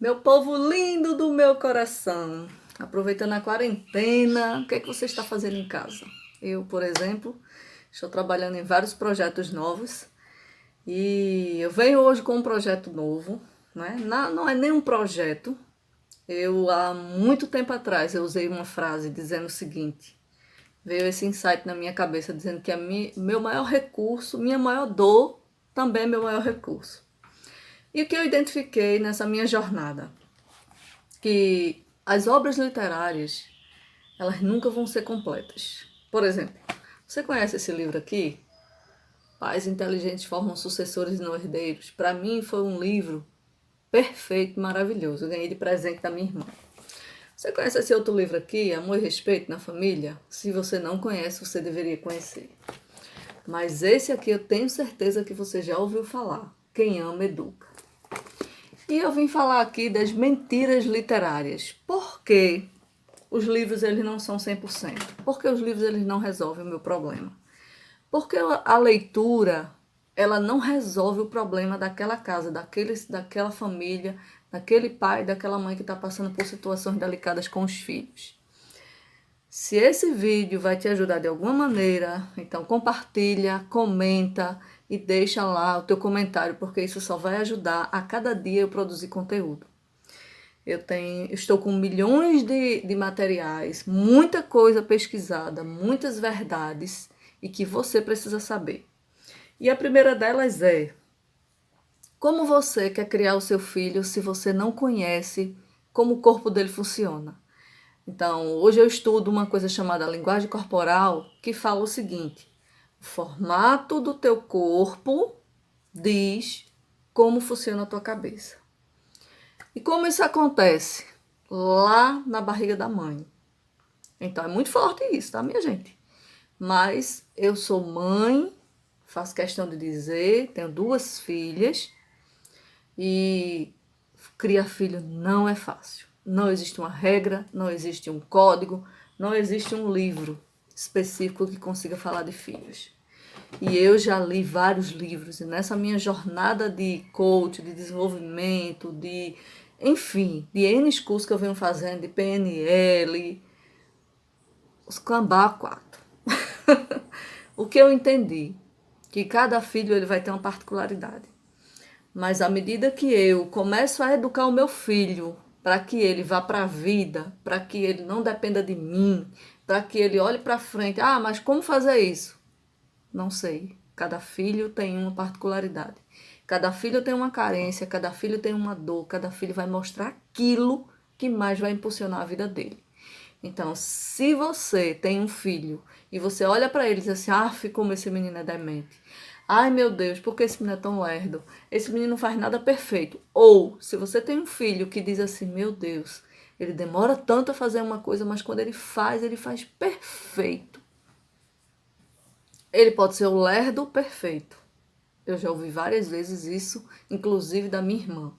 Meu povo lindo do meu coração, aproveitando a quarentena, o que é que você está fazendo em casa? Eu, por exemplo, estou trabalhando em vários projetos novos e eu venho hoje com um projeto novo, né? Não é nem um projeto. Há muito tempo atrás, eu usei uma frase dizendo o seguinte, veio esse insight na minha cabeça, dizendo que meu maior recurso, minha maior dor, também é meu maior recurso. E o que eu identifiquei nessa minha jornada? Que as obras literárias, elas nunca vão ser completas. Por exemplo, você conhece esse livro aqui? Pais inteligentes formam sucessores e não herdeiros. Para mim foi um livro perfeito, maravilhoso. Eu ganhei de presente da minha irmã. Você conhece esse outro livro aqui, Amor e Respeito na Família? Se você não conhece, você deveria conhecer. Mas esse aqui eu tenho certeza que você já ouviu falar. Quem ama, educa. E eu vim falar aqui das mentiras literárias. Por que os livros eles não são 100%? Porque os livros eles não resolvem o meu problema. Porque a leitura, ela não resolve o problema daquela casa, daquela família, daquele pai, daquela mãe que está passando por situações delicadas com os filhos. Se esse vídeo vai te ajudar de alguma maneira, então compartilha, comenta e deixa lá o teu comentário, porque isso só vai ajudar a cada dia eu produzir conteúdo. Estou com milhões de materiais, muita coisa pesquisada, muitas verdades e que você precisa saber. E a primeira delas é: como você quer criar o seu filho se você não conhece como o corpo dele funciona? Então, hoje eu estudo uma coisa chamada linguagem corporal, que fala o seguinte: o formato do teu corpo diz como funciona a tua cabeça. E como isso acontece? Lá na barriga da mãe. Então, é muito forte isso, tá, minha gente? Mas eu sou mãe, faço questão de dizer, tenho 2 filhas e criar filho não é fácil. Não existe uma regra, não existe um código, não existe um livro específico que consiga falar de filhos. E eu já li vários livros e nessa minha jornada de coach, de desenvolvimento, enfim, de N cursos que eu venho fazendo, de PNL, os cambá 4. O que eu entendi? Que cada filho ele vai ter uma particularidade. Mas à medida que eu começo a educar o meu filho para que ele vá para a vida, para que ele não dependa de mim, para que ele olhe para frente, mas como fazer isso? Não sei. Cada filho tem uma particularidade. Cada filho tem uma carência, cada filho tem uma dor, cada filho vai mostrar aquilo que mais vai impulsionar a vida dele. Então, se você tem um filho e você olha para ele e diz assim, como esse menino é demente. Ai, meu Deus, por que esse menino é tão lerdo? Esse menino não faz nada perfeito. Ou, se você tem um filho que diz assim, meu Deus, ele demora tanto a fazer uma coisa, mas quando ele faz perfeito. Ele pode ser o lerdo perfeito. Eu já ouvi várias vezes isso, inclusive da minha irmã.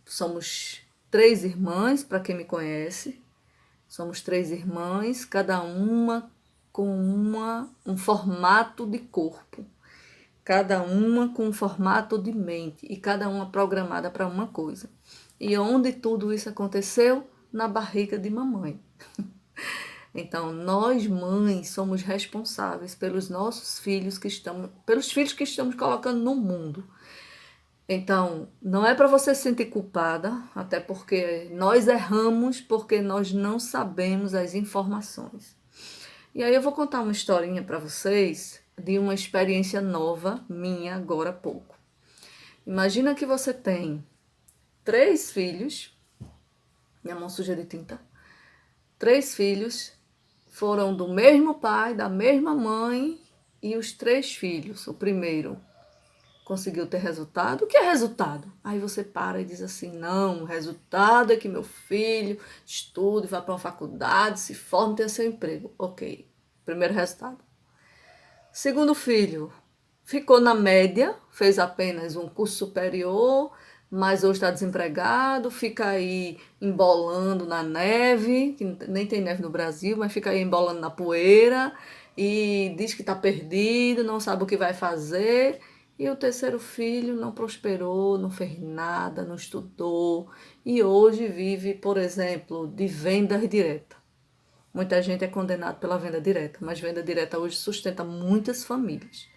Somos 3 irmãs, para quem me conhece. Somos 3 irmãs, cada uma com um formato de corpo. Cada uma com um formato de mente e cada uma programada para uma coisa. E onde tudo isso aconteceu? Na barriga de mamãe. Então, nós mães somos responsáveis pelos nossos filhos pelos filhos que estamos colocando no mundo. Então, não é para você se sentir culpada, até porque nós erramos porque nós não sabemos as informações. E aí eu vou contar uma historinha para vocês de uma experiência nova minha agora há pouco. Imagina que você tem 3 filhos, minha mão suja de tinta, 3 filhos, foram do mesmo pai, da mesma mãe, e os 3 filhos, o primeiro conseguiu ter resultado. O que é resultado? Aí você para e diz assim, não, o resultado é que meu filho estude, vá para uma faculdade, se forme, tenha seu emprego. Ok, primeiro resultado. Segundo filho, ficou na média, fez apenas um curso superior, mas hoje está desempregado, fica aí embolando na neve, que nem tem neve no Brasil, mas fica aí embolando na poeira, e diz que está perdido, não sabe o que vai fazer. E o terceiro filho não prosperou, não fez nada, não estudou e hoje vive, por exemplo, de vendas diretas. Muita gente é condenada pela venda direta, mas venda direta hoje sustenta muitas famílias.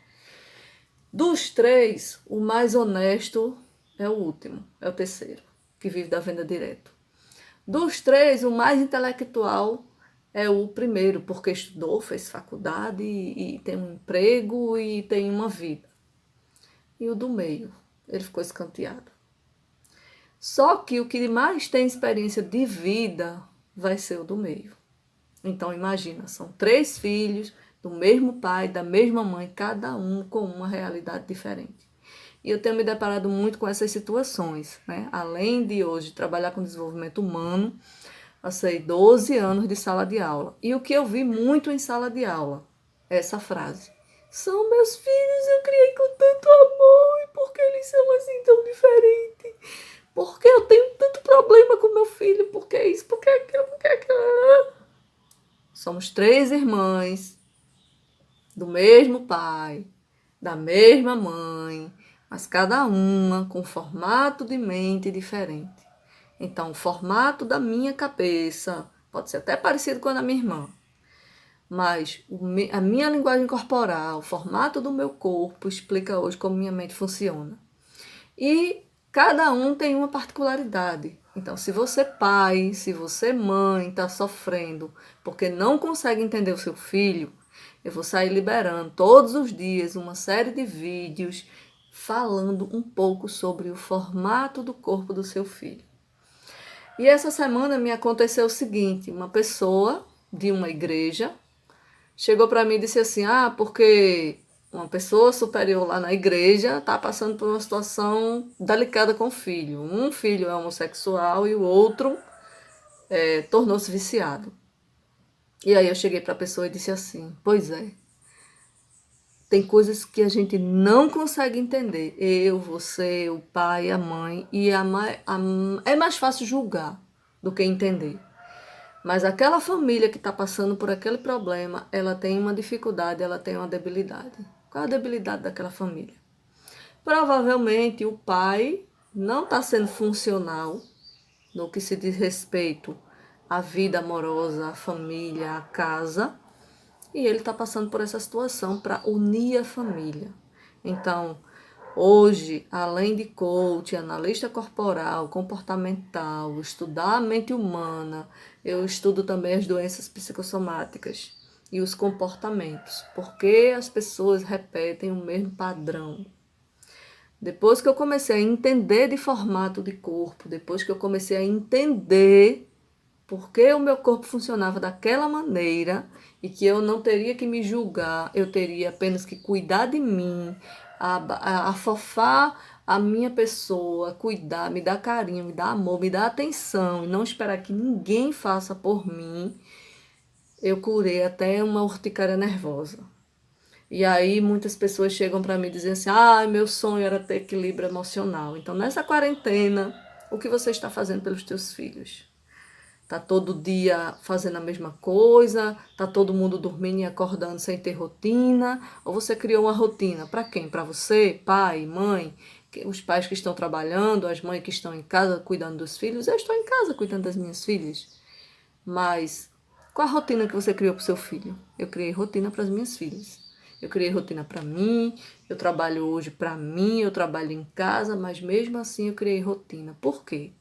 Dos três, o mais honesto é o último, é o terceiro, que vive da venda direta. Dos três, o mais intelectual é o primeiro, porque estudou, fez faculdade e tem um emprego e tem uma vida. E o do meio, ele ficou escanteado. Só que o que mais tem experiência de vida vai ser o do meio. Então imagina, são 3 filhos do mesmo pai, da mesma mãe, cada um com uma realidade diferente. E eu tenho me deparado muito com essas situações, né? Além de hoje trabalhar com desenvolvimento humano, passei 12 anos de sala de aula. E o que eu vi muito em sala de aula é essa frase: são meus filhos, eu criei com tanto amor, e por que eles são assim tão diferentes? Por que eu tenho tanto problema com meu filho? Por que isso? Por que aquilo? Por que aquilo? Somos 3 irmãs, do mesmo pai, da mesma mãe, mas cada uma com formato de mente diferente. Então, o formato da minha cabeça pode ser até parecido com a da minha irmã, mas a minha linguagem corporal, o formato do meu corpo explica hoje como minha mente funciona. E cada um tem uma particularidade. Então, se você pai, se você mãe está sofrendo porque não consegue entender o seu filho, eu vou sair liberando todos os dias uma série de vídeos falando um pouco sobre o formato do corpo do seu filho. E essa semana me aconteceu o seguinte: uma pessoa de uma igreja chegou para mim e disse assim: porque uma pessoa superior lá na igreja está passando por uma situação delicada com o filho. Um filho é homossexual e o outro tornou-se viciado. E aí eu cheguei para a pessoa e disse assim: pois é, tem coisas que a gente não consegue entender. Eu, você, o pai, a mãe. E é mais fácil julgar do que entender. Mas aquela família que está passando por aquele problema, ela tem uma dificuldade, ela tem uma debilidade. Qual é a debilidade daquela família? Provavelmente o pai não está sendo funcional no que se diz respeito à vida amorosa, à família, à casa, e ele está passando por essa situação para unir a família. Então, hoje, além de coach, analista corporal, comportamental, estudar a mente humana, eu estudo também as doenças psicossomáticas e os comportamentos. Porque as pessoas repetem o mesmo padrão. Depois que eu comecei a entender de formato de corpo, depois que eu comecei a entender por que o meu corpo funcionava daquela maneira e que eu não teria que me julgar, eu teria apenas que cuidar de mim, afofar a minha pessoa, cuidar, me dar carinho, me dar amor, me dar atenção e não esperar que ninguém faça por mim, eu curei até uma urticária nervosa. E aí muitas pessoas chegam para mim e dizem assim: meu sonho era ter equilíbrio emocional. Então, nessa quarentena, o que você está fazendo pelos teus filhos? Tá todo dia fazendo a mesma coisa? Tá todo mundo dormindo e acordando sem ter rotina? Ou você criou uma rotina? Para quem? Para você, pai, mãe, os pais que estão trabalhando, as mães que estão em casa cuidando dos filhos? Eu estou em casa cuidando das minhas filhas. Mas qual a rotina que você criou para o seu filho? Eu criei rotina para as minhas filhas. Eu criei rotina para mim, eu trabalho hoje para mim, eu trabalho em casa, mas mesmo assim eu criei rotina. Por quê?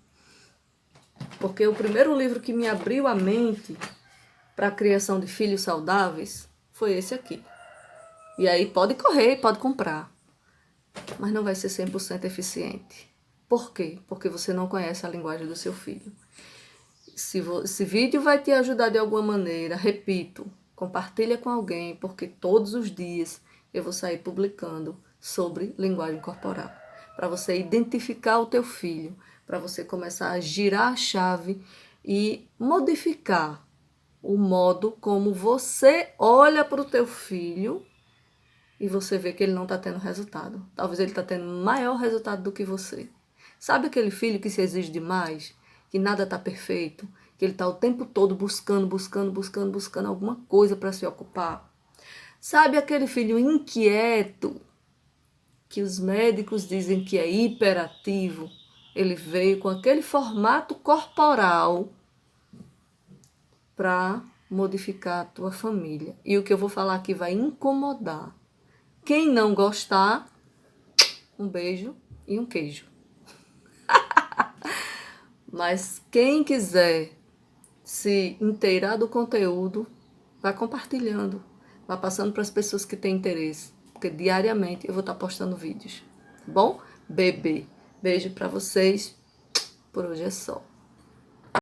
Porque o primeiro livro que me abriu a mente para a criação de filhos saudáveis foi esse aqui. E aí pode correr, pode comprar, mas não vai ser 100% eficiente. Por quê? Porque você não conhece a linguagem do seu filho. Se esse vídeo vai te ajudar de alguma maneira, repito, compartilha com alguém, porque todos os dias eu vou sair publicando sobre linguagem corporal, para você identificar o teu filho, para você começar a girar a chave e modificar o modo como você olha para o teu filho e você vê que ele não está tendo resultado. Talvez ele está tendo maior resultado do que você. Sabe aquele filho que se exige demais? Que nada está perfeito? Que ele está o tempo todo buscando alguma coisa para se ocupar? Sabe aquele filho inquieto que os médicos dizem que é hiperativo, ele veio com aquele formato corporal para modificar a tua família. E o que eu vou falar aqui vai incomodar. Quem não gostar, um beijo e um queijo. Mas quem quiser se inteirar do conteúdo, vá compartilhando, vá passando para as pessoas que têm interesse, porque diariamente eu vou estar postando vídeos, tá bom? Bebê, beijo para vocês, por hoje é só.